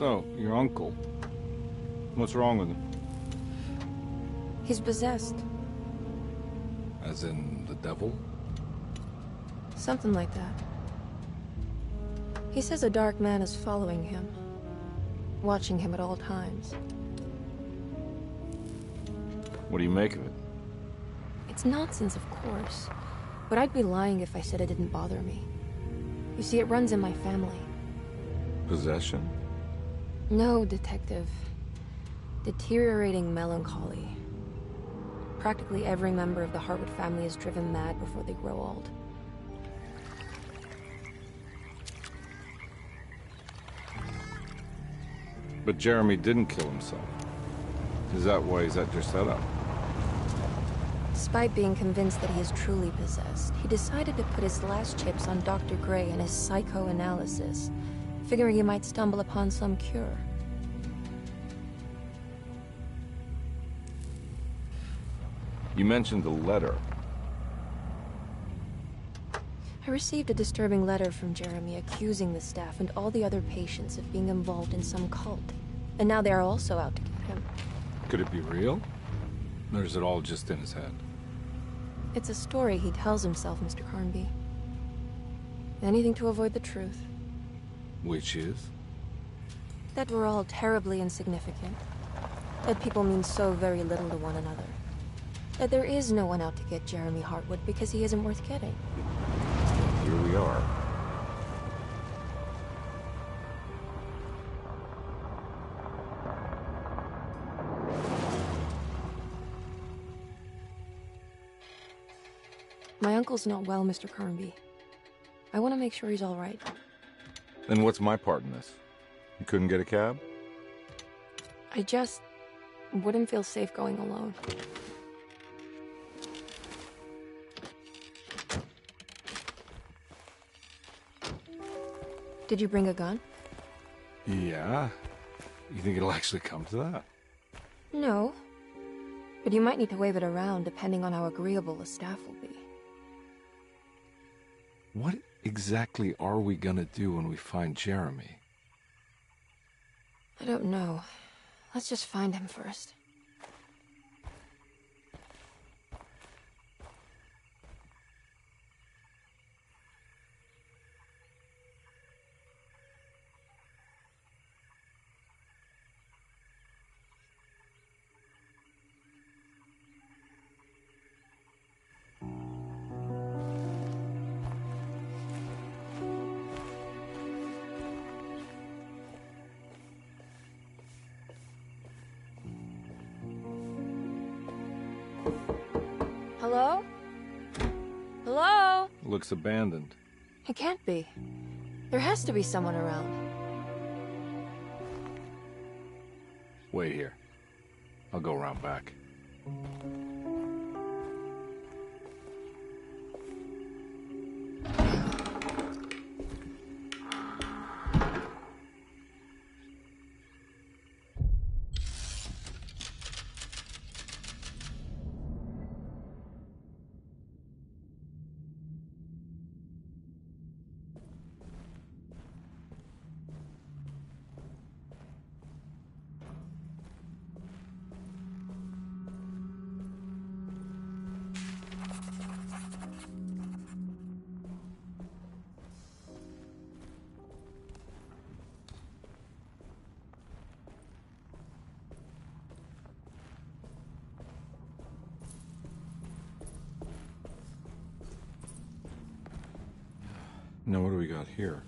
So, your uncle. What's wrong with him? He's possessed. As in the devil? Something like that. He says a dark man is following him, watching him at all times. What do you make of it? It's nonsense, of course, but I'd be lying if I said it didn't bother me. You see, it runs in my family. Possession? No, Detective. Deteriorating melancholy. Practically every member of the Hartwood family is driven mad before they grow old. But Jeremy didn't kill himself. Is that why he's at your setup? Despite being convinced that he is truly possessed, he decided to put his last chips on Dr. Gray and his psychoanalysis, figuring he might stumble upon some cure. You mentioned a letter. I received a disturbing letter from Jeremy accusing the staff and all the other patients of being involved in some cult. And now they are also out to get him. Could it be real? Or is it all just in his head? It's a story he tells himself, Mr. Carnby. Anything to avoid the truth. Which is? That we're all terribly insignificant. That people mean so very little to one another. That there is no one out to get Jeremy Hartwood because he isn't worth getting. Here we are. My uncle's not well, Mr. Carnby. I want to make sure he's all right. Then what's my part in this? You couldn't get a cab? I just wouldn't feel safe going alone. Did you bring a gun? Yeah. You think it'll actually come to that? No. But you might need to wave it around depending on how agreeable the staff will be. What exactly are we gonna do when we find Jeremy? I don't know. Let's just find him first. Hello? Hello? Looks abandoned. It can't be. There has to be someone around. Wait here. I'll go around back. Now what do we got here?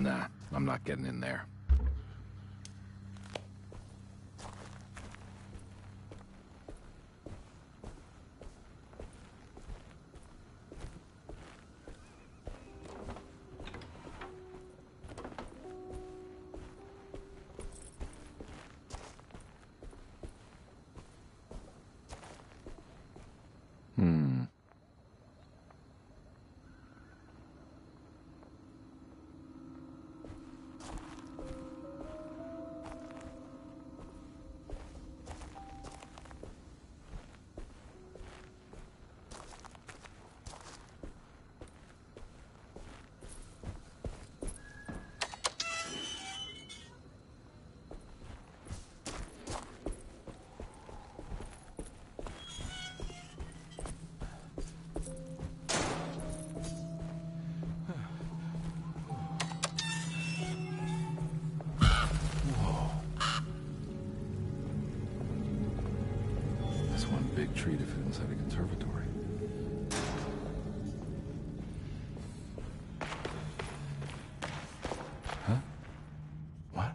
Nah, I'm not getting in there. That's one big tree to fit inside a conservatory. Huh? What?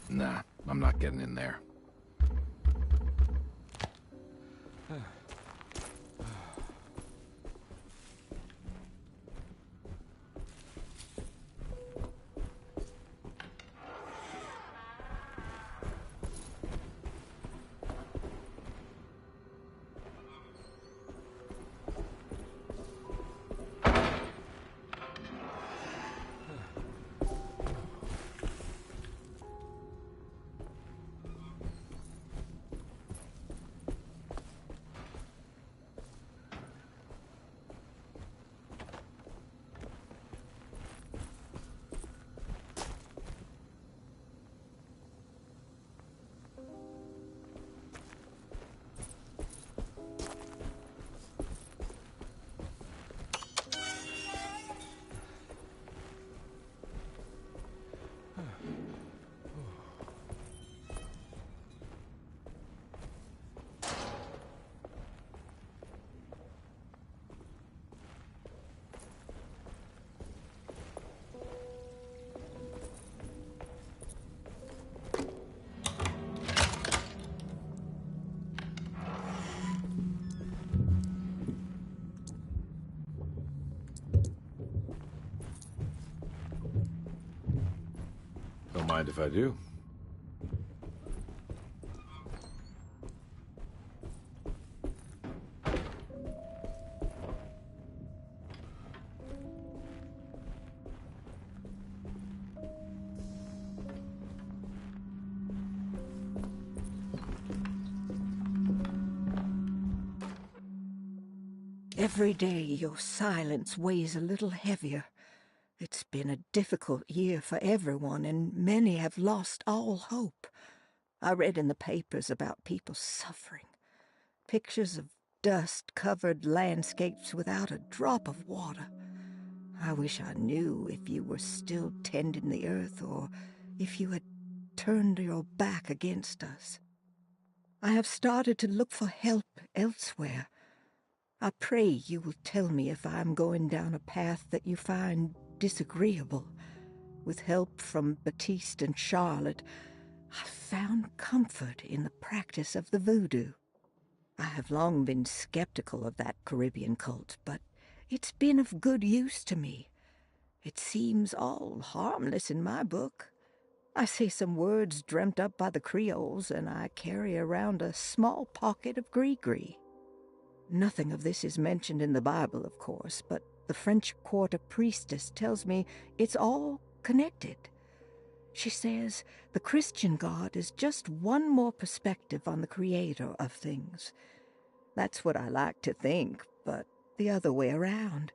Nah, I'm not getting in there. Don't mind if I do. Every day your silence weighs a little heavier. It's been a difficult year for everyone, and many have lost all hope. I read in the papers about people suffering. Pictures of dust-covered landscapes without a drop of water. I wish I knew if you were still tending the earth or if you had turned your back against us. I have started to look for help elsewhere. I pray you will tell me if I am going down a path that you find disagreeable. With help from Baptiste and Charlotte, I found comfort in the practice of the voodoo. I have long been skeptical of that Caribbean cult, but it's been of good use to me. It seems all harmless in my book. I say some words dreamt up by the Creoles, and I carry around a small pocket of gris-gris. Nothing of this is mentioned in the Bible, of course, but the French Quarter priestess tells me it's all connected. She says the Christian God is just one more perspective on the creator of things. That's what I like to think, but the other way around,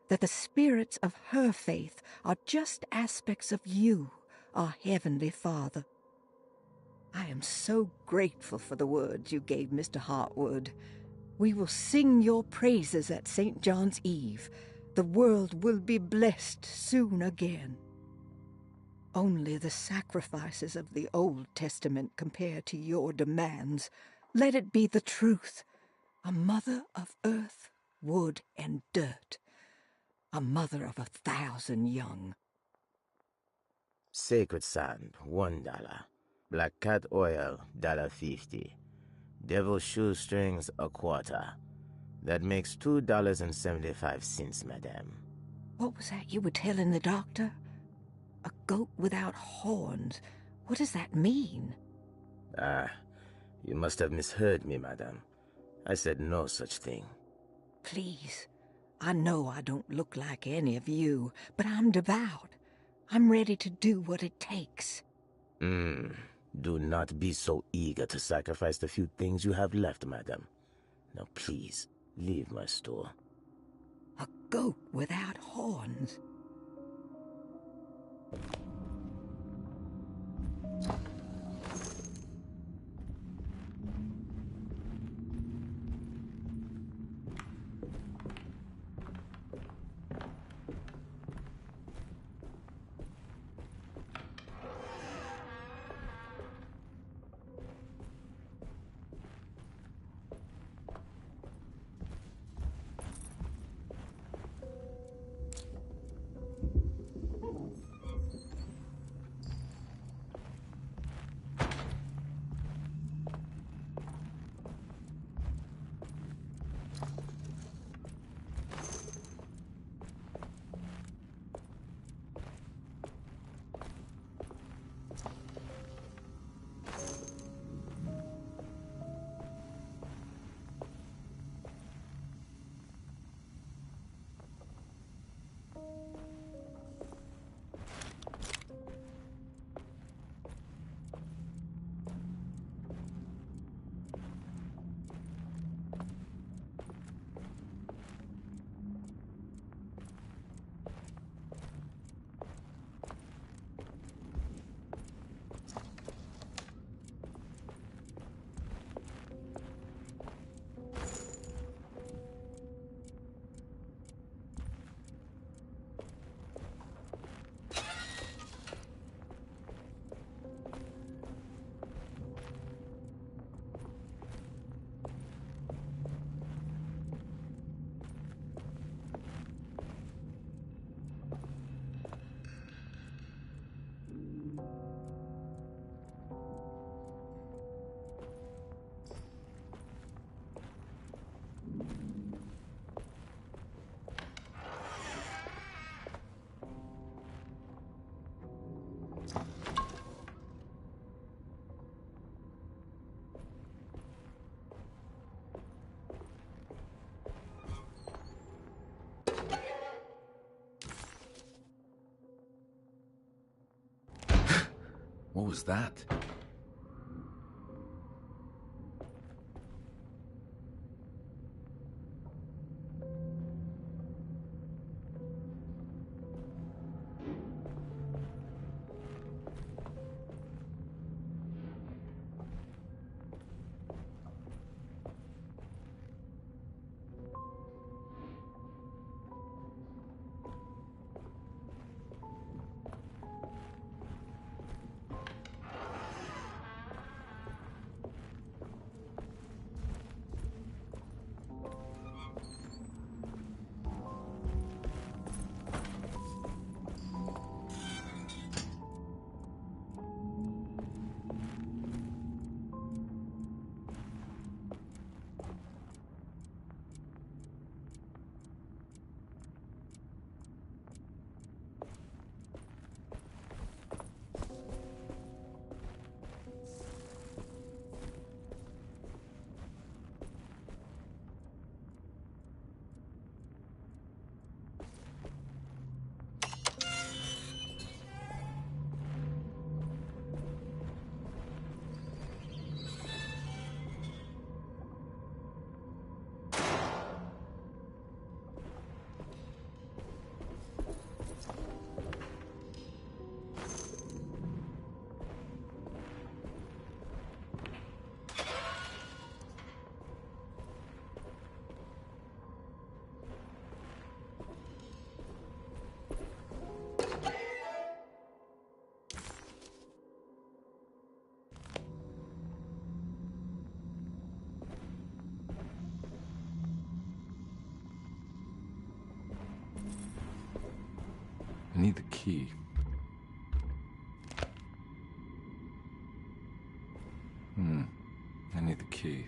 that the spirits of her faith are just aspects of you, our Heavenly Father. I am so grateful for the words you gave Mr. Hartwood. We will sing your praises at St. John's Eve. The world will be blessed soon again. Only the sacrifices of the Old Testament compare to your demands. Let it be the truth. A mother of earth, wood, and dirt. A mother of 1,000 young. Sacred sand, $1. Black cat oil, $1.50. Devil shoestrings, a quarter. That makes $2.75, madame. What was that you were telling the doctor? A goat without horns. What does that mean? Ah, you must have misheard me, madame. I said no such thing. Please, I know I don't look like any of you, but I'm devout. I'm ready to do what it takes. Do not be so eager to sacrifice the few things you have left, madam. Now please, leave my store. A goat without horns. What was that? I need the key. I need the key.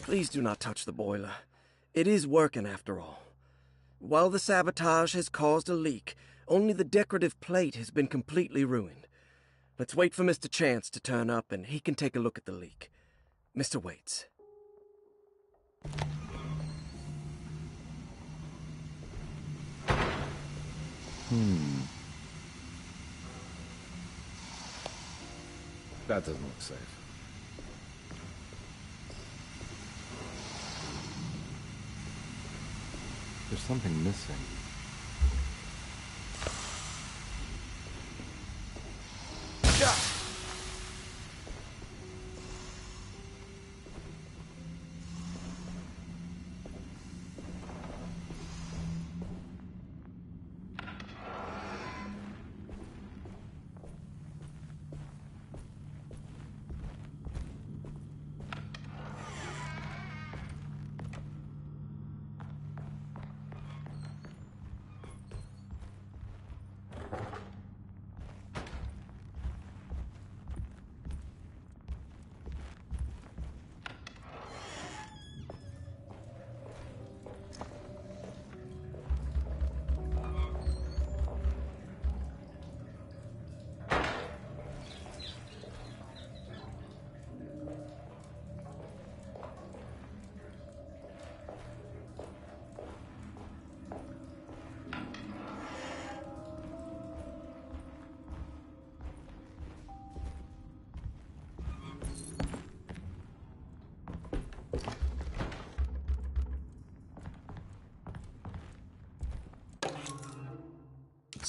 Please do not touch the boiler. It is working after all. While the sabotage has caused a leak, only the decorative plate has been completely ruined. Let's wait for Mr. Chance to turn up and he can take a look at the leak. Mr. Waits. That doesn't look safe. There's something missing.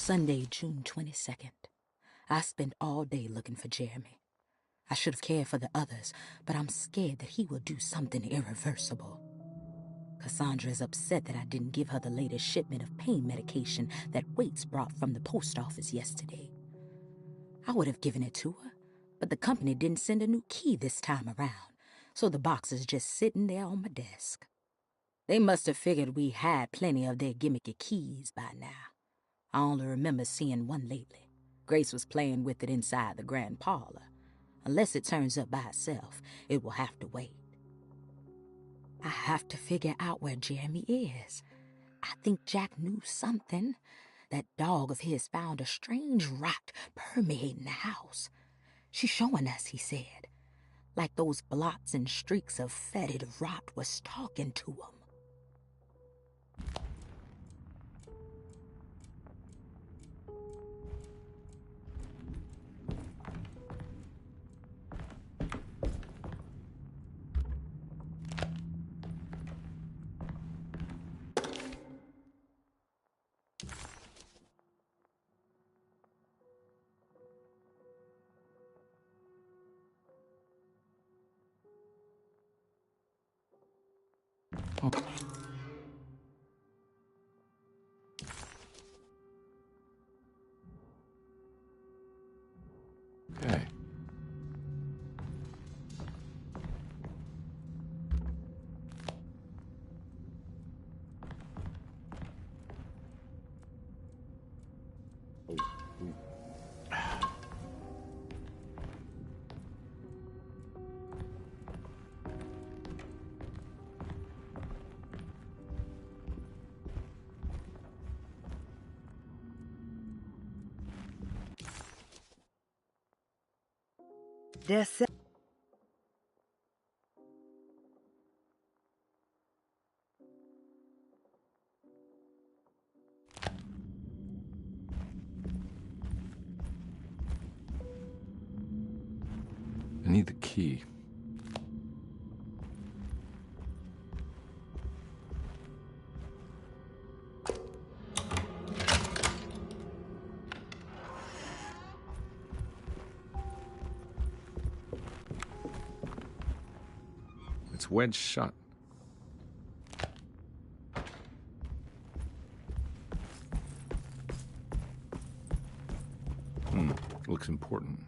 Sunday, June 22nd. I spent all day looking for Jeremy. I should have cared for the others, but I'm scared that he will do something irreversible. Cassandra is upset that I didn't give her the latest shipment of pain medication that Waits brought from the post office yesterday. I would have given it to her, but the company didn't send a new key this time around, so the box is just sitting there on my desk. They must have figured we had plenty of their gimmicky keys by now. I only remember seeing one lately. Grace was playing with it inside the grand parlor. Unless it turns up by itself, it will have to wait. I have to figure out where Jeremy is. I think Jack knew something. That dog of his found a strange rot permeating the house. She's showing us, he said. like those blots and streaks of fetid rot was talking to him. Okay. Des- I need the key. It's wedged shut. Looks important.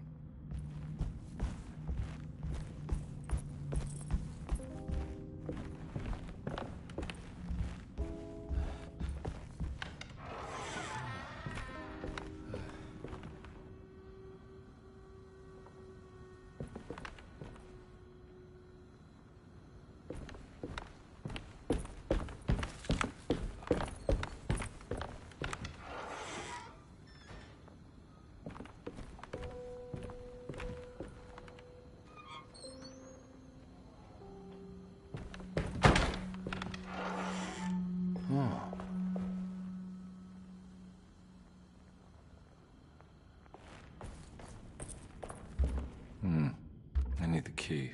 I need the key.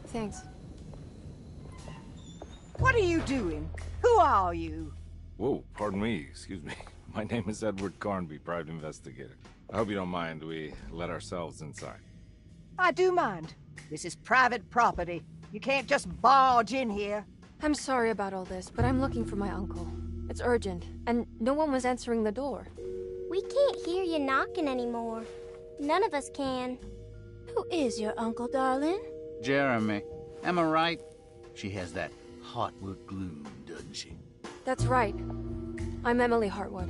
Thanks. What are you doing? Who are you? Whoa, pardon me, excuse me. My name is Edward Carnby, private investigator. I hope you don't mind we let ourselves inside. I do mind. This is private property. You can't just barge in here. I'm sorry about all this, but I'm looking for my uncle. It's urgent, and no one was answering the door. We can't hear you knocking anymore. None of us can. Who is your uncle, darling? Jeremy. Am I right? She has that Heartwood gloom, doesn't she? That's right. I'm Emily Hartwood.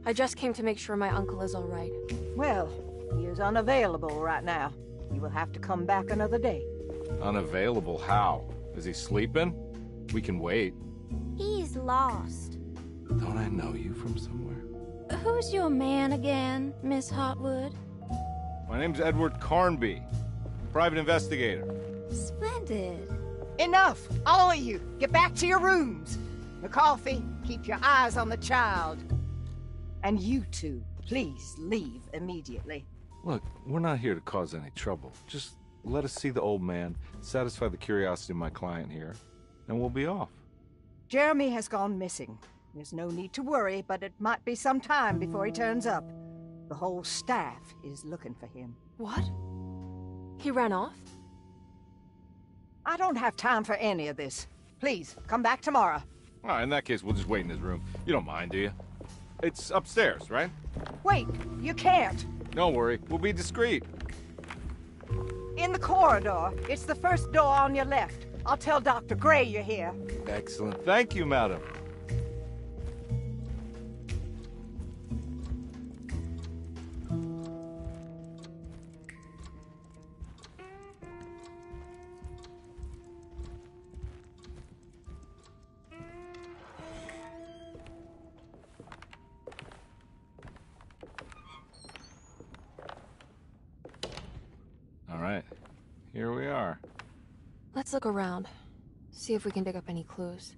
I just came to make sure my uncle is all right. Well, he is unavailable right now. You will have to come back another day. Unavailable how? Is he sleeping? We can wait. He's lost. Don't I know you from somewhere? Who's your man again, Miss Hartwood? My name's Edward Carnby, private investigator. Splendid. Enough! All of you! Get back to your rooms! McCarthy, keep your eyes on the child. And you two, please leave immediately. Look, we're not here to cause any trouble. Just let us see the old man, satisfy the curiosity of my client here, and we'll be off. Jeremy has gone missing. There's no need to worry, but it might be some time before he turns up. The whole staff is looking for him. What? He ran off? I don't have time for any of this. Please, come back tomorrow. All right, in that case, we'll just wait in his room. You don't mind, do you? It's upstairs, right? Wait, you can't. Don't worry, we'll be discreet. In the corridor. It's the first door on your left. I'll tell Dr. Gray you're here. Excellent. Thank you, madam. All right, here we are. Let's look around. See if we can dig up any clues.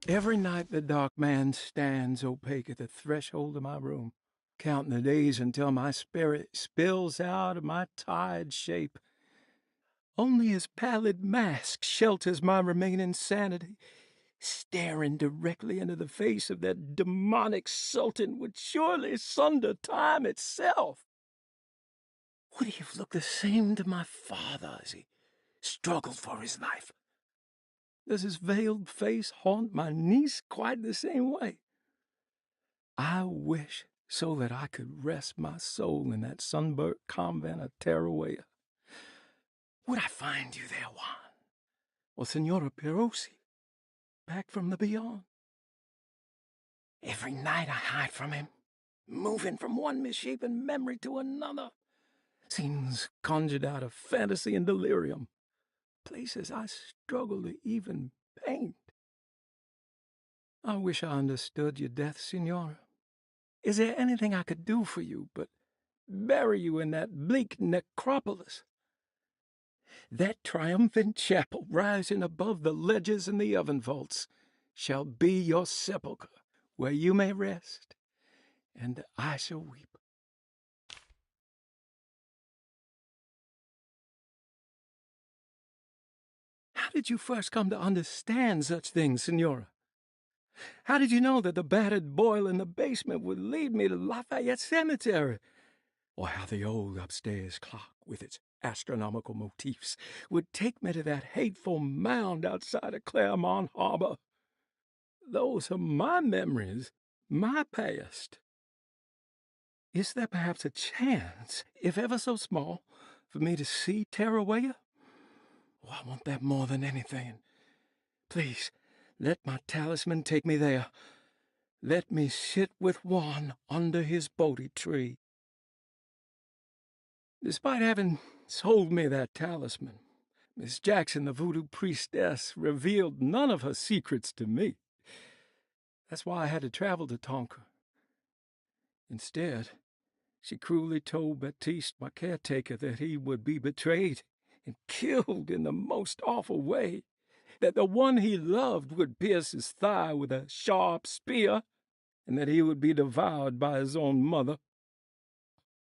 Every night the dark man stands opaque at the threshold of my room, counting the days until my spirit spills out of my tired shape. Only his pallid mask shelters my remaining sanity. Staring directly into the face of that demonic sultan would surely sunder time itself. Would he have looked the same to my father as he struggled for his life? Does his veiled face haunt my niece quite the same way? I wish so that I could rest my soul in that sunburnt convent of Tarawea. Would I find you there, Juan? Or Senora Perosi, back from the beyond? Every night I hide from him, moving from one misshapen memory to another. Scenes conjured out of fantasy and delirium. Places I struggle to even paint. I wish I understood your death, Senora. Is there anything I could do for you but bury you in that bleak necropolis? That triumphant chapel rising above the ledges and the oven vaults shall be your sepulchre, where you may rest, and I shall weep. How did you first come to understand such things, Senora? How did you know that the battered boil in the basement would lead me to Lafayette Cemetery? Or how the old upstairs clock, with its astronomical motifs, would take me to that hateful mound outside of Claremont Harbor? Those are my memories, my past. Is there perhaps a chance, if ever so small, for me to see Tarawea? Oh, I want that more than anything. Please, let my talisman take me there. Let me sit with Juan under his Bodhi tree. Despite having sold me that talisman, Miss Jackson, the voodoo priestess, revealed none of her secrets to me. That's why I had to travel to Tonka. Instead, she cruelly told Baptiste, my caretaker, that he would be betrayed and killed in the most awful way, that the one he loved would pierce his thigh with a sharp spear, and that he would be devoured by his own mother.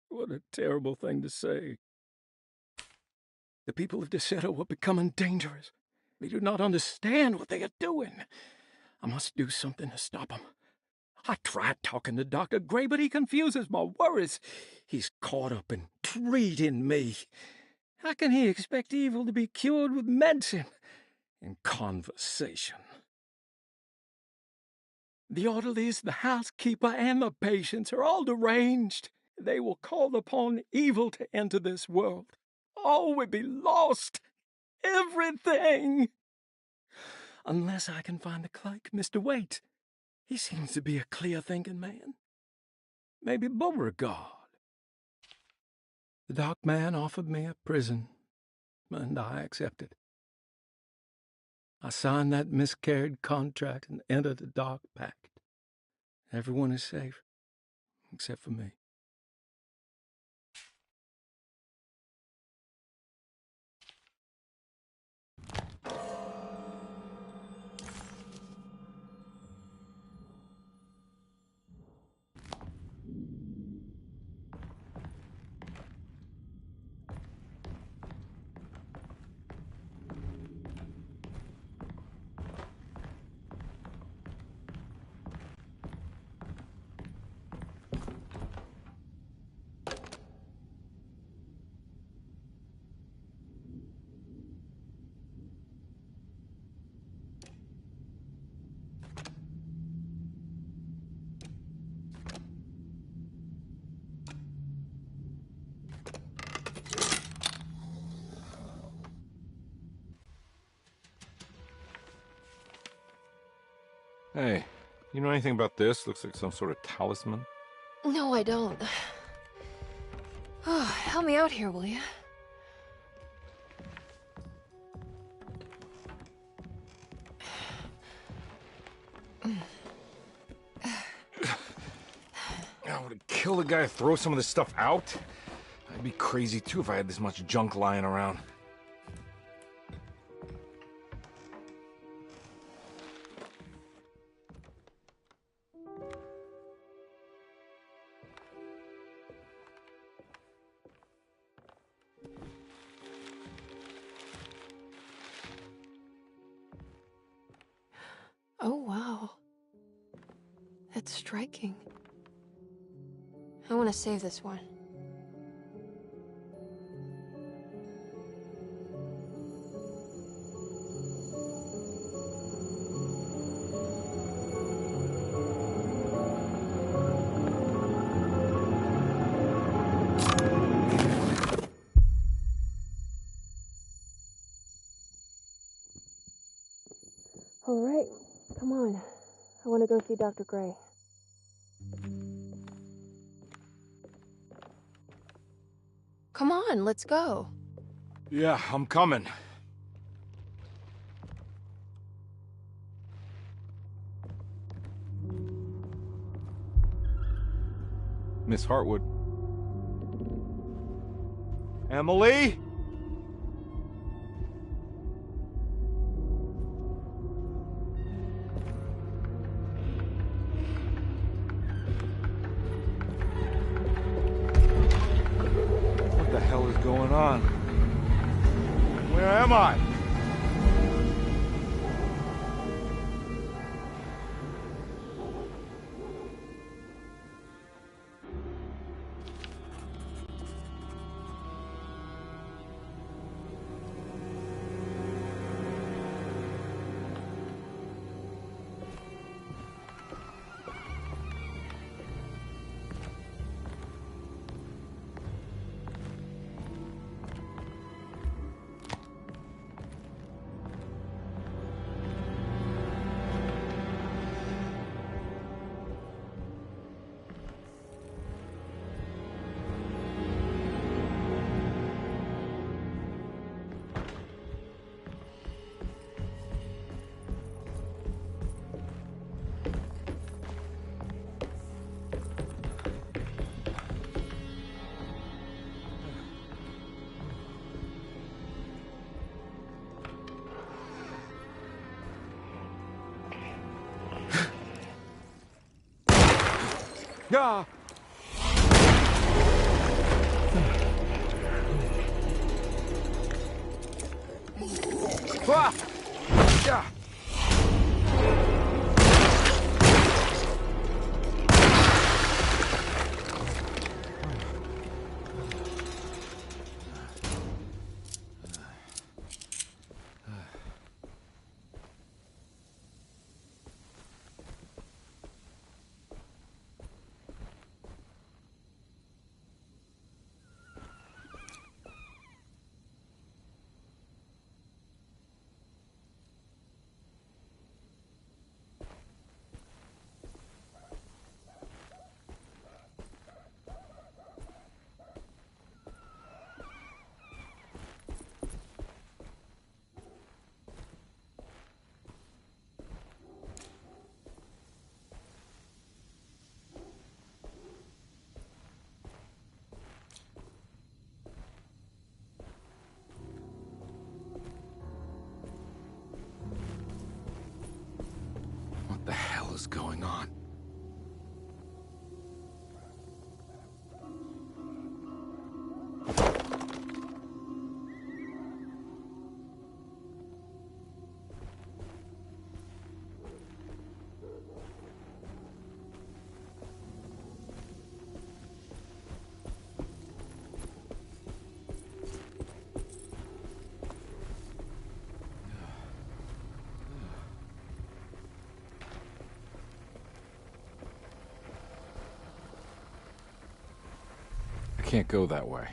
What a terrible thing to say. The people of Deseto are becoming dangerous. They do not understand what they are doing. I must do something to stop them. I tried talking to Dr. Gray, but he confuses my worries. He's caught up in treating me. How can he expect evil to be cured with medicine and conversation? The orderlies, the housekeeper, and the patients are all deranged. They will call upon evil to enter this world. All will be lost. Everything. Unless I can find the clerk, Mr. Waite. He seems to be a clear-thinking man. Maybe Beauregard. The dark man offered me a prison, and I accepted. I signed that miscarried contract and entered the dark pact. Everyone is safe, except for me. Hey, you know anything about this? Looks like some sort of talisman. No, I don't. Oh, help me out here, will you? I would kill the guy to throw some of this stuff out. I'd be crazy too if I had this much junk lying around. Oh, wow. That's striking. I want to save this one. All right, come on. I want to go see Dr. Gray. Come on, let's go. Yeah, I'm coming. Miss Hartwood. Emily? What the hell is going on? Where am I? Ah! Ah! Yeah! What the hell is going on? I can't go that way.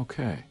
Okay.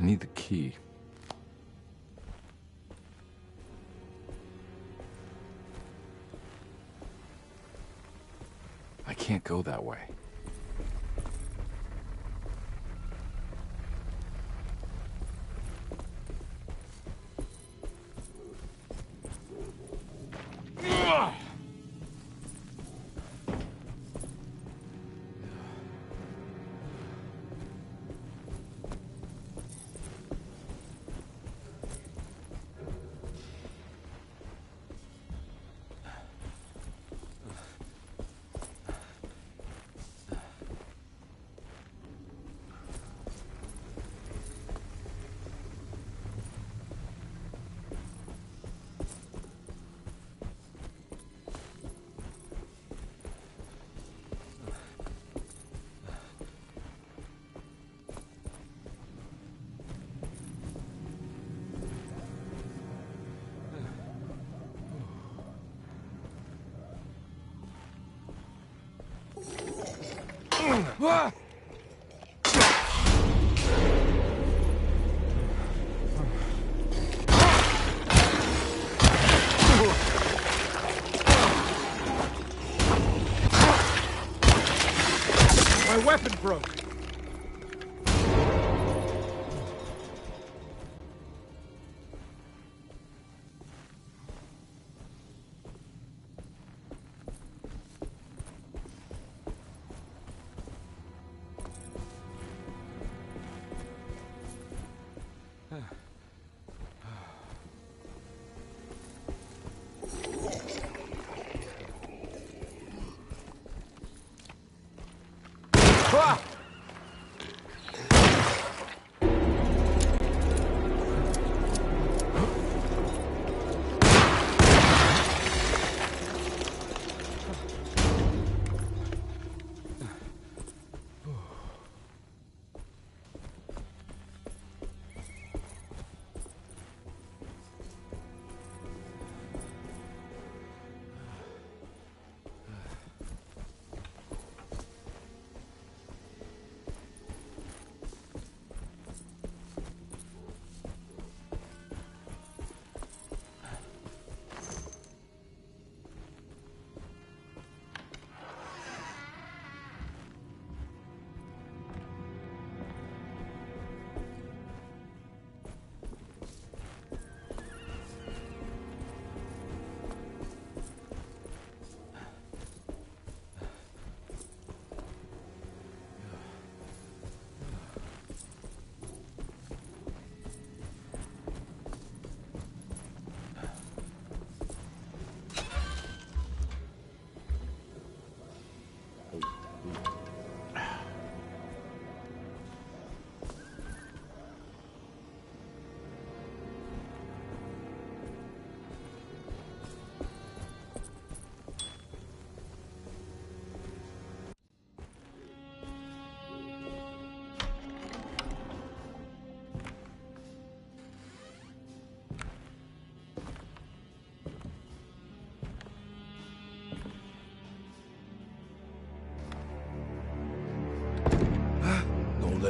I need the key. I can't go that way. My weapon broke.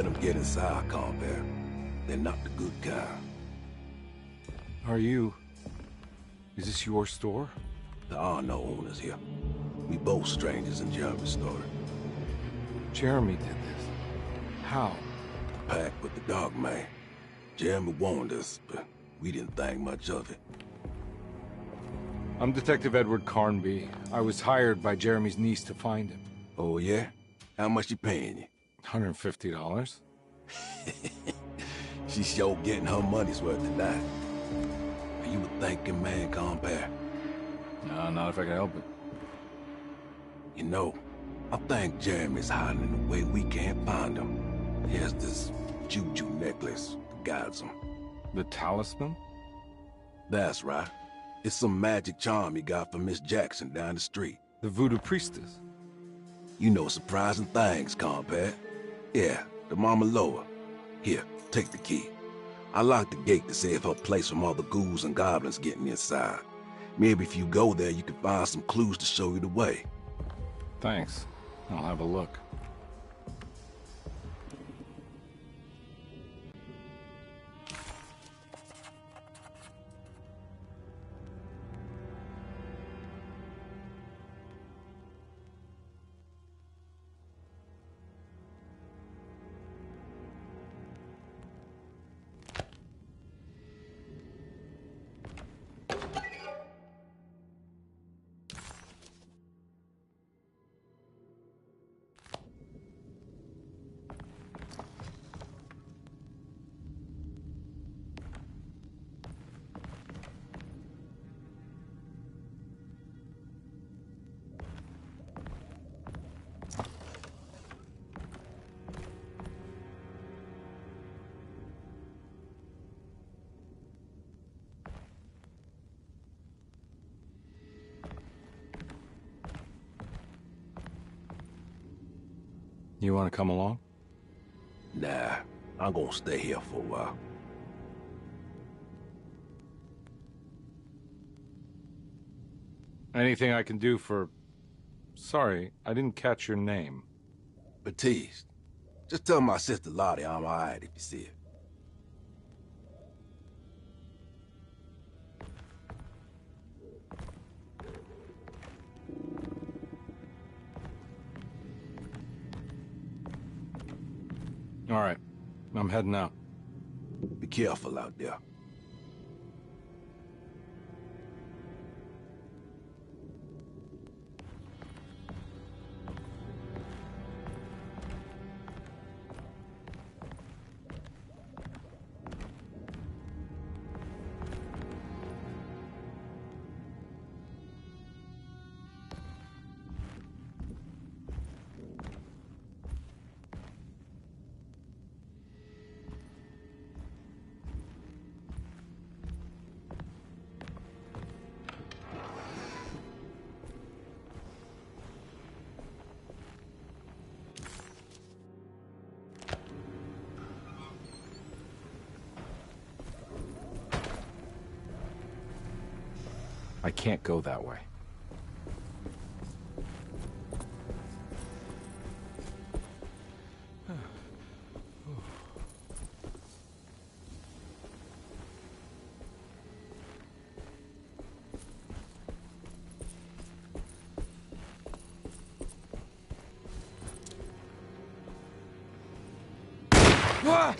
let them get inside, compare. They're not the good kind. Are you... Is this your store? There are no owners here. We both strangers in Jeremy's story. Jeremy did this. How? Pact with the Dark Man. Jeremy warned us, but we didn't think much of it. I'm Detective Edward Carnby. I was hired by Jeremy's niece to find him. Oh, yeah? How much she paying you? $150. She's sure getting her money's worth tonight. Are you a thinking man, compare? No, not if I can help it. You know, I think Jeremy's hiding in a way we can't find him. He has this juju necklace that guides him. The talisman? That's right. It's some magic charm he got from Miss Jackson down the street. The voodoo priestess? You know surprising things, compare. Yeah, the Mama Loa. Here, take the key. I locked the gate to save her place from all the ghouls and goblins getting inside. Maybe if you go there, you can find some clues to show you the way. Thanks. I'll have a look. You want to come along? Nah, I'm gonna stay here for a while. Anything I can do for... Sorry, I didn't catch your name. Baptiste. Just tell my sister Lottie I'm alright if you see her. All right, I'm heading out. Be careful out there. I can't go that way. Ah!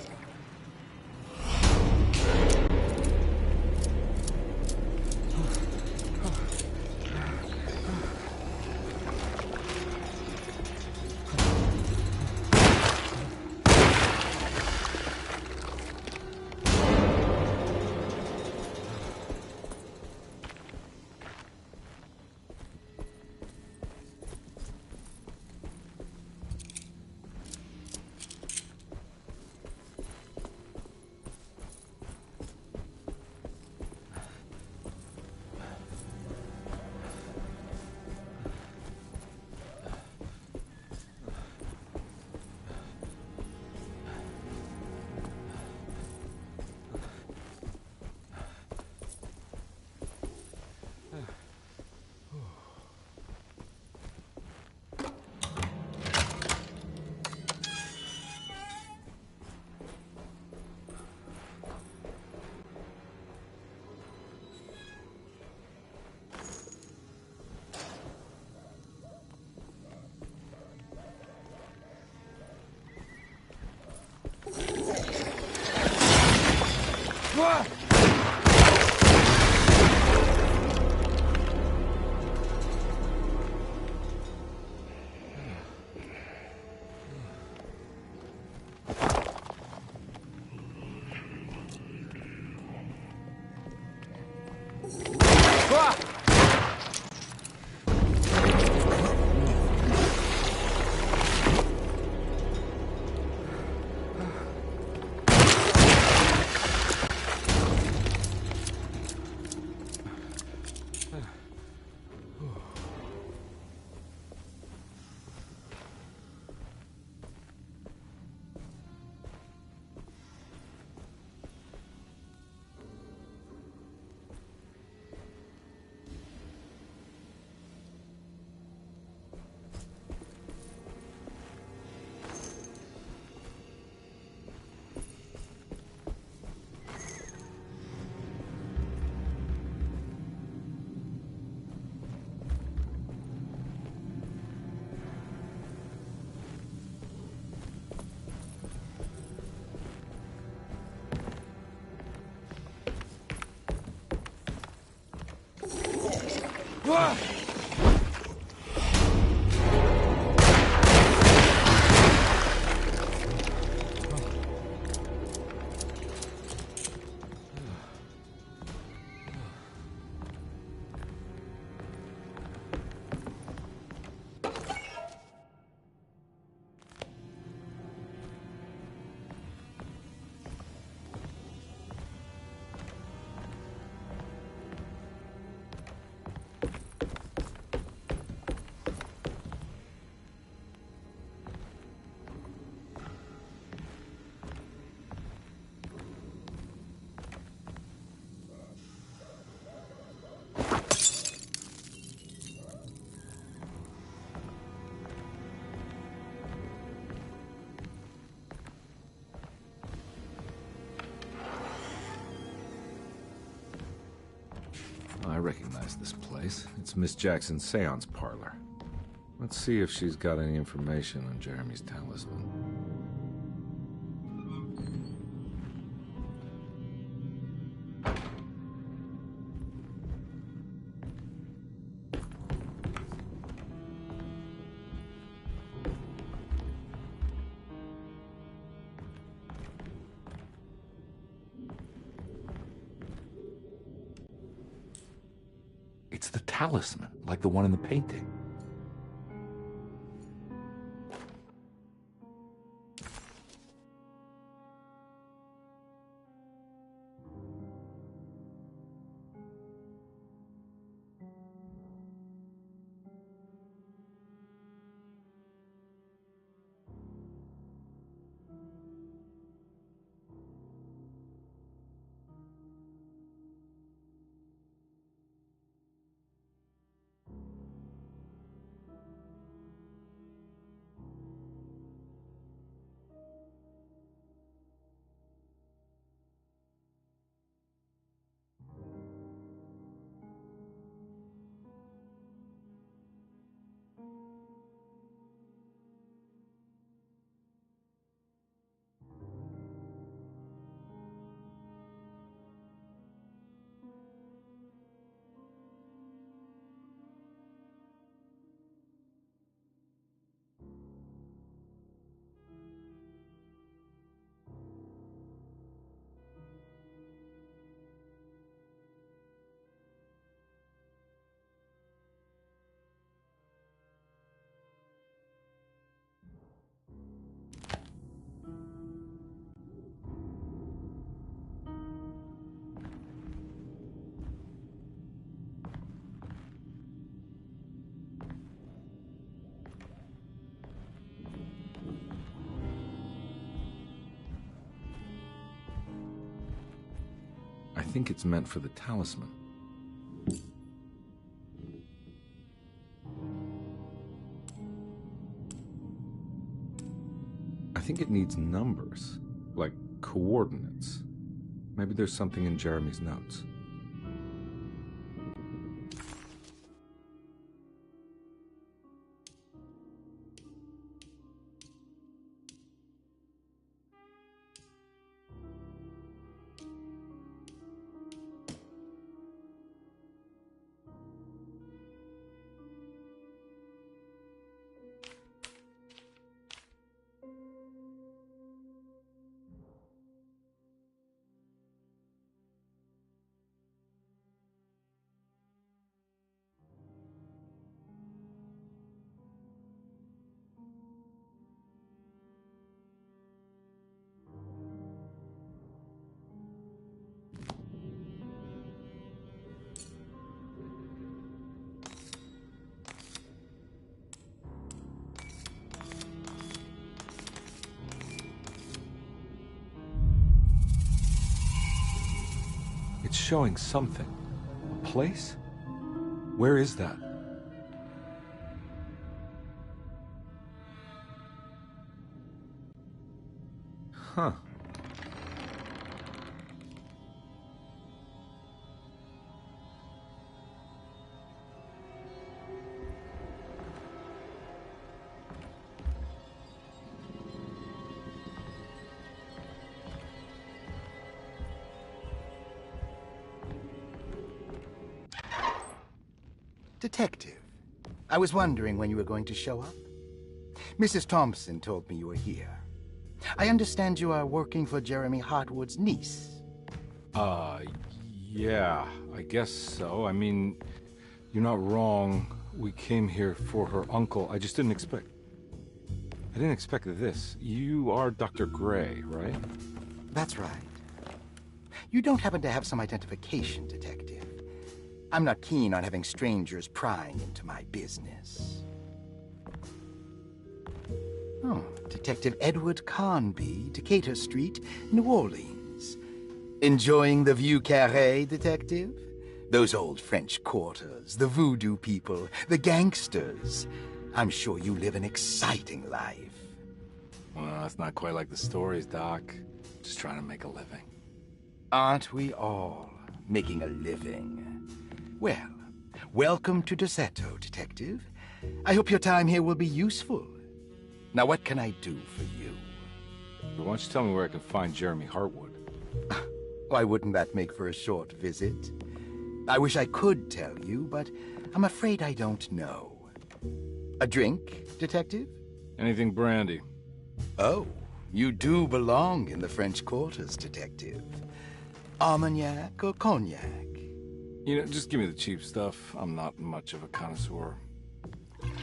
I recognize this place. It's Miss Jackson's seance parlor. Let's see if she's got any information on Jeremy's talisman. It's the talisman, like the one in the painting. I think it's meant for the talisman. I think it needs numbers, like coordinates. Maybe there's something in Jeremy's notes. It's showing something. A place? Where is that? Huh. Detective, I was wondering when you were going to show up. Mrs. Thompson told me you were here. I understand you are working for Jeremy Hartwood's niece. Yeah, I guess so. I mean, you're not wrong. We came here for her uncle. I just didn't expect... I didn't expect this. You are Dr. Gray, right? That's right. You don't happen to have some identification, Detective. I'm not keen on having strangers prying into my business. Oh, Detective Edward Carnby, Decatur Street, New Orleans. Enjoying the Vieux Carré, Detective? Those old French quarters, the voodoo people, the gangsters. I'm sure you live an exciting life. Well, that's not quite like the stories, Doc. Just trying to make a living. Aren't we all making a living? Well, welcome to Deseto, Detective. I hope your time here will be useful. Now, what can I do for you? Why don't you tell me where I can find Jeremy Hartwood? Why wouldn't that make for a short visit? I wish I could tell you, but I'm afraid I don't know. A drink, Detective? Anything brandy. Oh, you do belong in the French quarters, Detective. Armagnac or cognac? You know, just give me the cheap stuff. I'm not much of a connoisseur.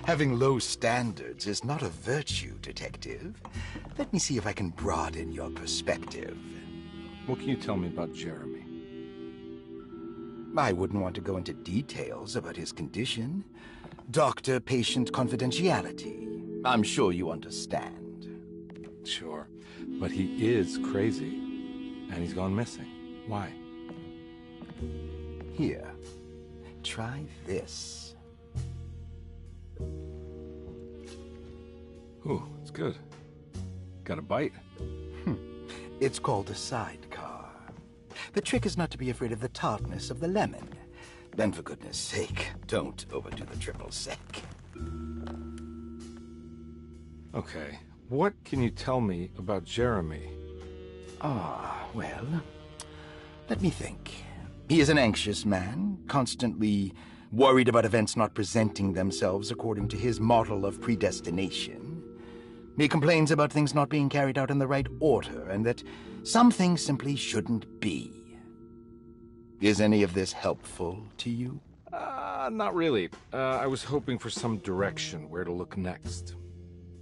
Having low standards is not a virtue, Detective. Let me see if I can broaden your perspective. What can you tell me about Jeremy? I wouldn't want to go into details about his condition. Doctor-patient confidentiality. I'm sure you understand. Sure, but he is crazy, and he's gone missing. Why? Here, try this. Ooh, it's good. Got a bite? It's called a sidecar. The trick is not to be afraid of the tartness of the lemon. Then, for goodness sake, don't overdo the triple sec. Okay, what can you tell me about Jeremy? Well, let me think. He is an anxious man, constantly worried about events not presenting themselves according to his model of predestination. He complains about things not being carried out in the right order, and that some things simply shouldn't be. Is any of this helpful to you? Not really. I was hoping for some direction, where to look next.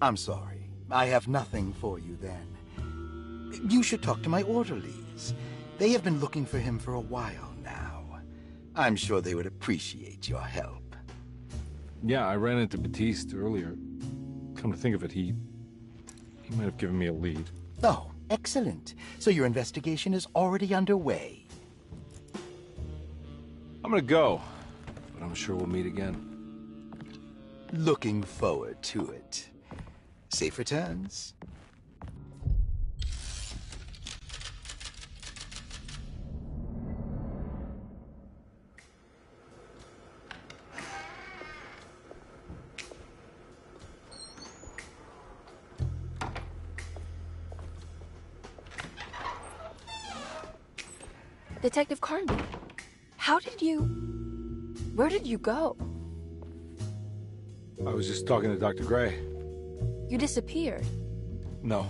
I'm sorry. I have nothing for you then. You should talk to my orderlies. They have been looking for him for a while now. I'm sure they would appreciate your help. Yeah, I ran into Batiste earlier. Come to think of it, he might have given me a lead. Oh, excellent. So your investigation is already underway. I'm gonna go, but I'm sure we'll meet again. Looking forward to it. Safe returns. Detective Carnby, where did you go? I was just talking to Dr. Gray. You disappeared. No,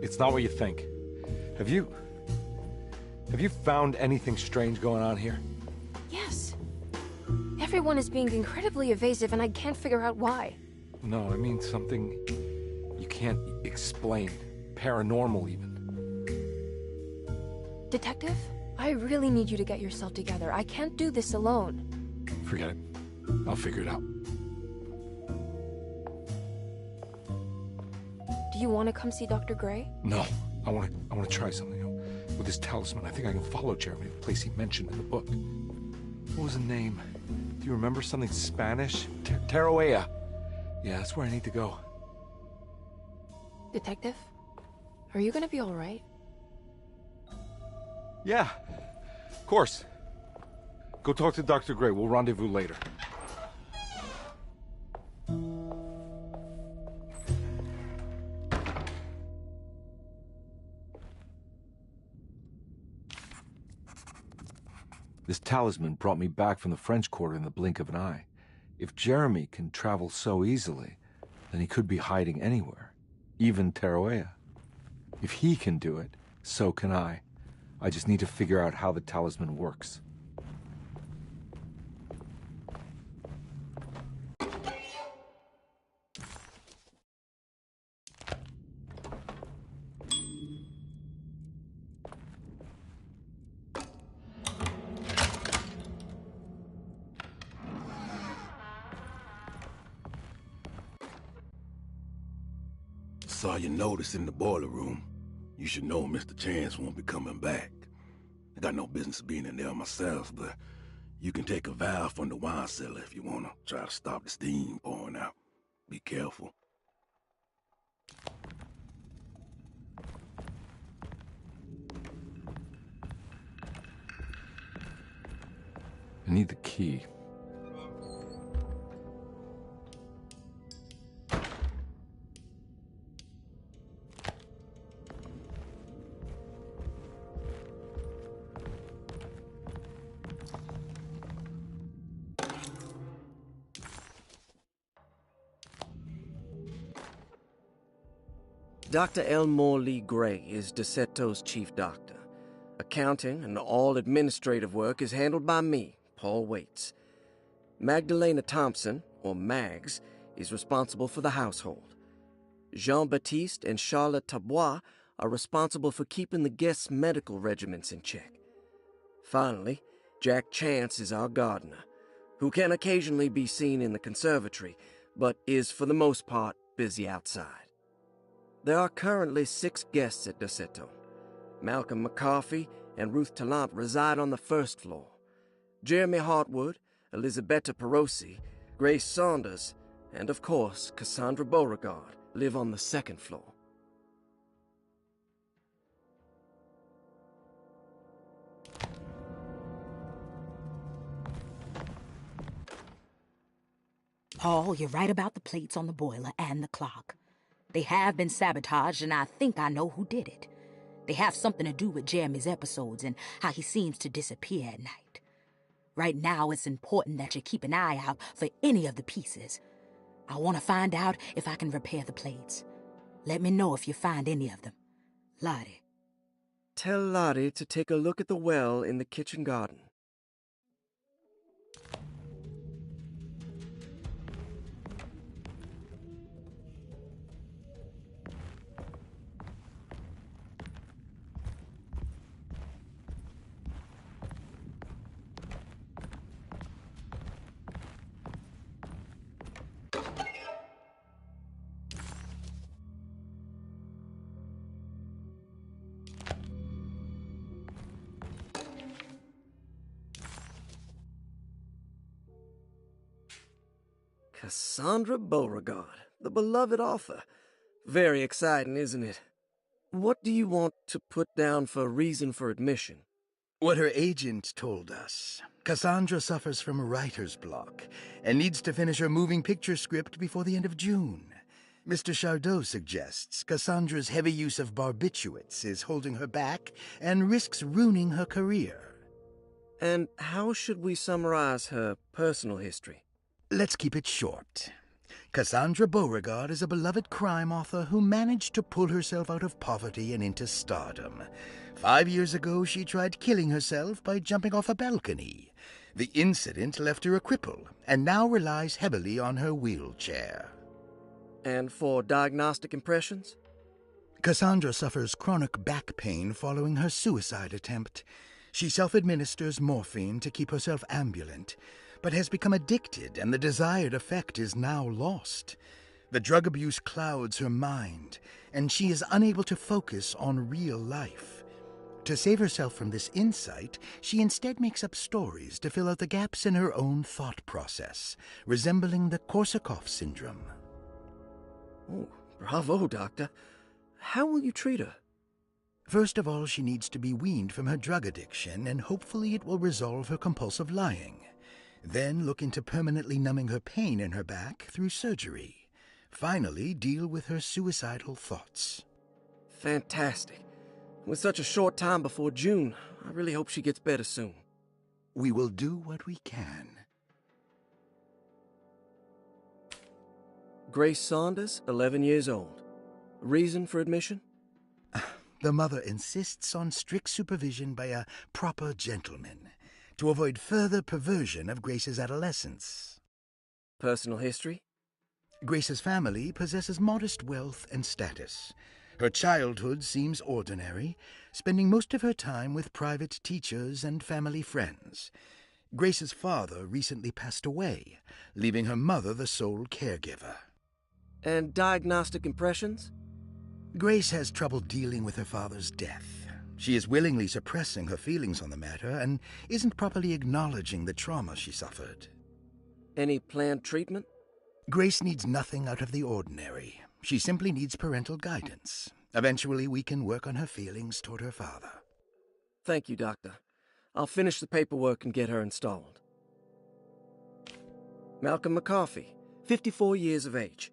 it's not what you think. Have you found anything strange going on here? Yes. Everyone is being incredibly evasive and I can't figure out why. No, I mean something you can't explain. Paranormal, even. Detective, I really need you to get yourself together. I can't do this alone. Forget it. I'll figure it out. Do you want to come see Dr. Gray? No, I want to try something. With this talisman, I think I can follow Jeremy to the place he mentioned in the book. What was the name? Do you remember something Spanish? Tarawea. Yeah, that's where I need to go. Detective, are you gonna be all right? Yeah, of course. Go talk to Dr. Gray. We'll rendezvous later. This talisman brought me back from the French Quarter in the blink of an eye. If Jeremy can travel so easily, then he could be hiding anywhere, even Tarawea. If he can do it, so can I. I just need to figure out how the talisman works. Saw your notice in the boiler room. You should know Mr. Chance won't be coming back. I got no business being in there myself, but you can take a valve from the wine cellar if you want to try to stop the steam pouring out. Be careful. I need the key. Dr. Elmore Lee Gray is DeSeto's chief doctor. Accounting and all administrative work is handled by me, Paul Waits. Magdalena Thompson, or Mags, is responsible for the household. Jean-Baptiste and Charlotte Tabois are responsible for keeping the guests' medical regimens in check. Finally, Jack Chance is our gardener, who can occasionally be seen in the conservatory, but is for the most part busy outside. There are currently 6 guests at DeSeto. Malcolm McCarthy and Ruth Tallant reside on the first floor. Jeremy Hartwood, Elisabetta Perosi, Grace Saunders, and of course Cassandra Beauregard live on the second floor. Paul, you're right about the plates on the boiler and the clock. They have been sabotaged, and I think I know who did it. They have something to do with Jeremy's episodes and how he seems to disappear at night. Right now, it's important that you keep an eye out for any of the pieces. I want to find out if I can repair the plates. Let me know if you find any of them. Lottie. Tell Lottie to take a look at the well in the kitchen garden. Cassandra Beauregard, the beloved author. Very exciting, isn't it? What do you want to put down for reason for admission? What her agent told us. Cassandra suffers from writer's block and needs to finish her moving picture script before the end of June. Mr. Chardot suggests Cassandra's heavy use of barbiturates is holding her back and risks ruining her career. And how should we summarize her personal history? Let's keep it short. Cassandra Beauregard is a beloved crime author who managed to pull herself out of poverty and into stardom. 5 years ago, she tried killing herself by jumping off a balcony. The incident left her a cripple, and now relies heavily on her wheelchair. And for diagnostic impressions? Cassandra suffers chronic back pain following her suicide attempt. She self-administers morphine to keep herself ambulant, but has become addicted, and the desired effect is now lost. The drug abuse clouds her mind, and she is unable to focus on real life. To save herself from this insight, she instead makes up stories to fill out the gaps in her own thought process, resembling the Korsakoff syndrome. Oh, bravo, Doctor. How will you treat her? First of all, she needs to be weaned from her drug addiction, and hopefully it will resolve her compulsive lying. Then look into permanently numbing her pain in her back through surgery. Finally, deal with her suicidal thoughts. Fantastic. With such a short time before June, I really hope she gets better soon. We will do what we can. Grace Saunders, 11 years old. Reason for admission? The mother insists on strict supervision by a proper gentleman to avoid further perversion of Grace's adolescence. Personal history? Grace's family possesses modest wealth and status. Her childhood seems ordinary, spending most of her time with private teachers and family friends. Grace's father recently passed away, leaving her mother the sole caregiver. And diagnostic impressions? Grace has trouble dealing with her father's death. She is willingly suppressing her feelings on the matter and isn't properly acknowledging the trauma she suffered. Any planned treatment? Grace needs nothing out of the ordinary. She simply needs parental guidance. Eventually, we can work on her feelings toward her father. Thank you, Doctor. I'll finish the paperwork and get her installed. Malcolm McCarthy, 54 years of age.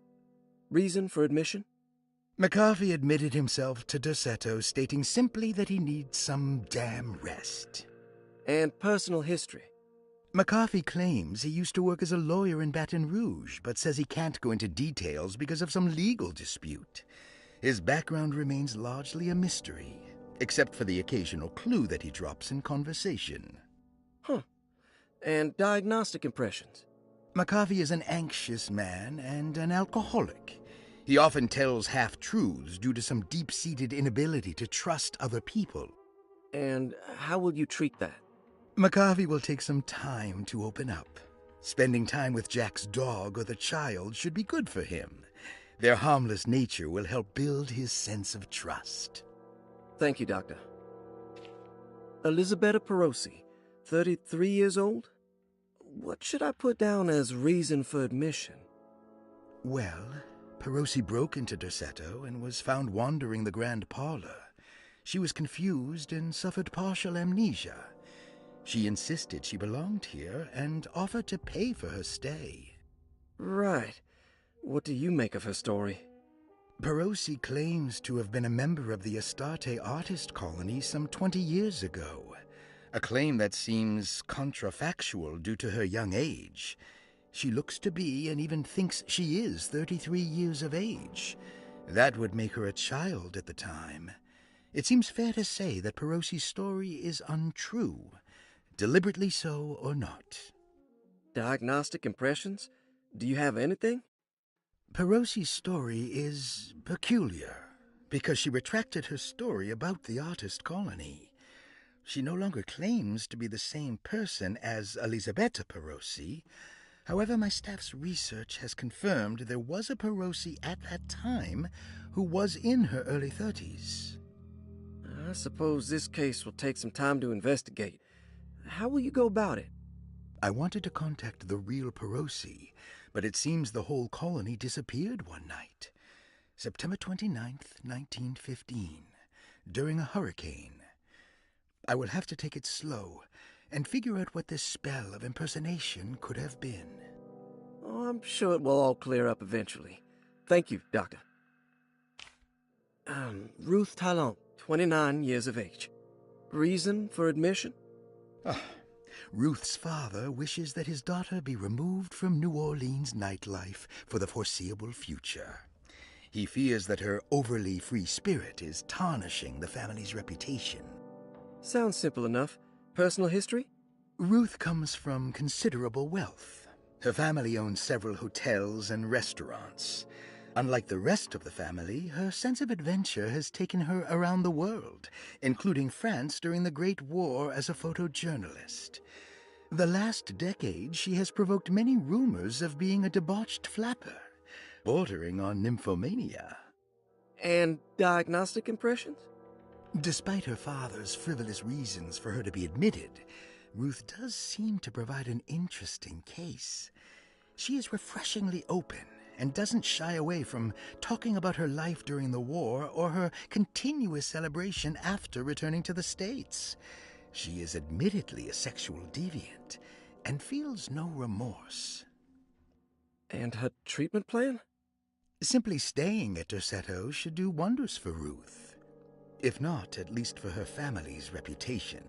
Reason for admission? McCarthy admitted himself to Derceto, stating simply that he needs some damn rest. And personal history? McCarthy claims he used to work as a lawyer in Baton Rouge, but says he can't go into details because of some legal dispute. His background remains largely a mystery, except for the occasional clue that he drops in conversation. Huh. And diagnostic impressions? McCarthy is an anxious man and an alcoholic. He often tells half-truths due to some deep-seated inability to trust other people. And how will you treat that? McCarthy will take some time to open up. Spending time with Jack's dog or the child should be good for him. Their harmless nature will help build his sense of trust. Thank you, Doctor. Elisabetta Perosi, 33 years old? What should I put down as reason for admission? Well, Perosi broke into Derceto and was found wandering the grand parlor. She was confused and suffered partial amnesia. She insisted she belonged here and offered to pay for her stay. Right. What do you make of her story? Perosi claims to have been a member of the Astarte artist colony some 20 years ago, a claim that seems contrafactual due to her young age. She looks to be and even thinks she is 33 years of age. That would make her a child at the time. It seems fair to say that Perosi's story is untrue, deliberately so or not. Diagnostic impressions? Do you have anything? Perosi's story is peculiar because she retracted her story about the artist colony. She no longer claims to be the same person as Elisabetta Perosi. However, my staff's research has confirmed there was a Perosi at that time who was in her early 30s. I suppose this case will take some time to investigate. How will you go about it? I wanted to contact the real Perosi, but it seems the whole colony disappeared one night. September 29th, 1915, during a hurricane. I will have to take it slow and figure out what this spell of impersonation could have been. Oh, I'm sure it will all clear up eventually. Thank you, Doctor. Ruth Talon, 29 years of age. Reason for admission? Ruth's father wishes that his daughter be removed from New Orleans nightlife for the foreseeable future. He fears that her overly free spirit is tarnishing the family's reputation. Sounds simple enough. Personal history? Ruth comes from considerable wealth. Her family owns several hotels and restaurants. Unlike the rest of the family, her sense of adventure has taken her around the world, including France during the Great War as a photojournalist. The last decade, she has provoked many rumors of being a debauched flapper, bordering on nymphomania. And diagnostic impressions? Despite her father's frivolous reasons for her to be admitted, Ruth does seem to provide an interesting case. She is refreshingly open and doesn't shy away from talking about her life during the war or her continuous celebration after returning to the States. She is admittedly a sexual deviant and feels no remorse. And her treatment plan? Simply staying at Derceto should do wonders for Ruth. If not, at least for her family's reputation.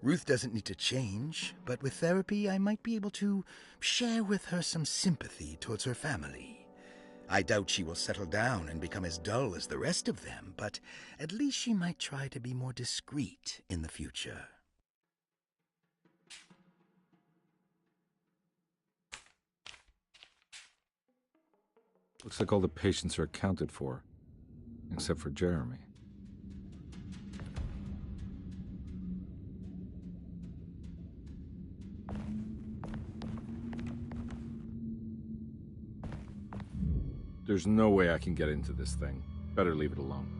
Ruth doesn't need to change, but with therapy I might be able to share with her some sympathy towards her family. I doubt she will settle down and become as dull as the rest of them, but at least she might try to be more discreet in the future. Looks like all the patients are accounted for, except for Jeremy. There's no way I can get into this thing. Better leave it alone.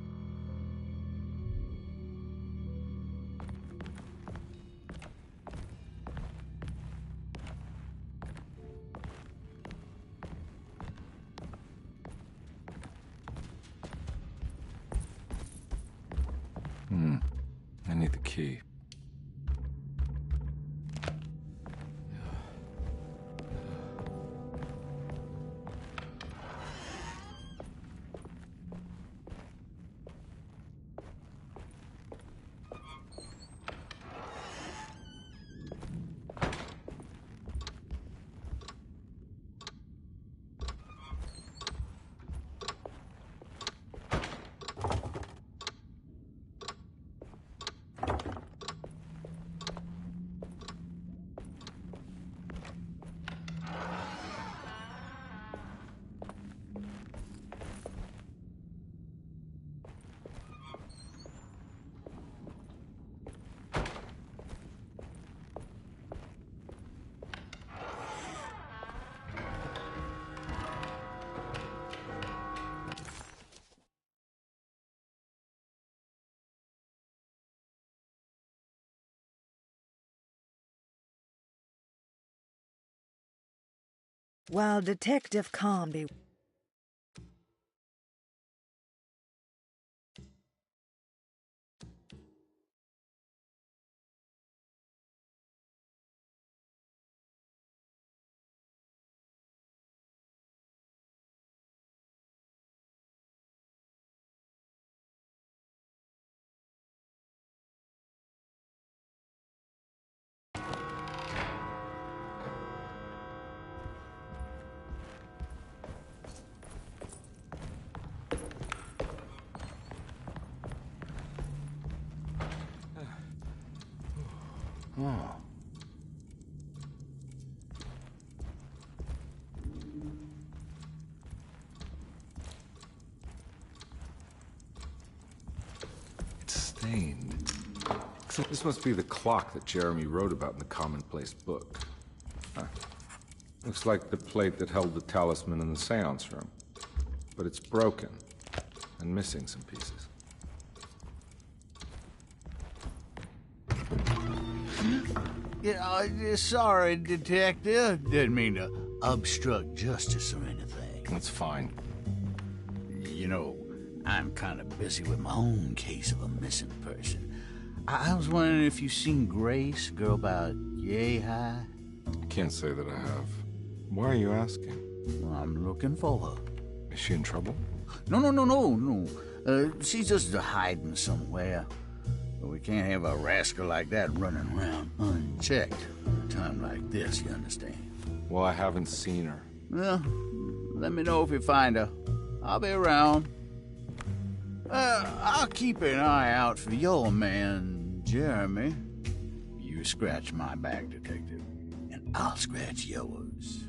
I need the key. While Detective Comby Oh. It's stained. Except this must be the clock that Jeremy wrote about in the commonplace book. Huh. Looks like the plate that held the talisman in the seance room. But it's broken and missing some pieces. Yeah, sorry, Detective. Didn't mean to obstruct justice or anything. That's fine. You know, I'm kind of busy with my own case of a missing person. I was wondering if you've seen Grace, girl about yay high? I can't say that I have. Why are you asking? Well, I'm looking for her. Is she in trouble? No. She's just hiding somewhere. But we can't have a rascal like that running around unchecked at a time like this, you understand? Well, I haven't seen her. Well, let me know if you find her. I'll be around. I'll keep an eye out for your man, Jeremy. You scratch my back, Detective, and I'll scratch yours.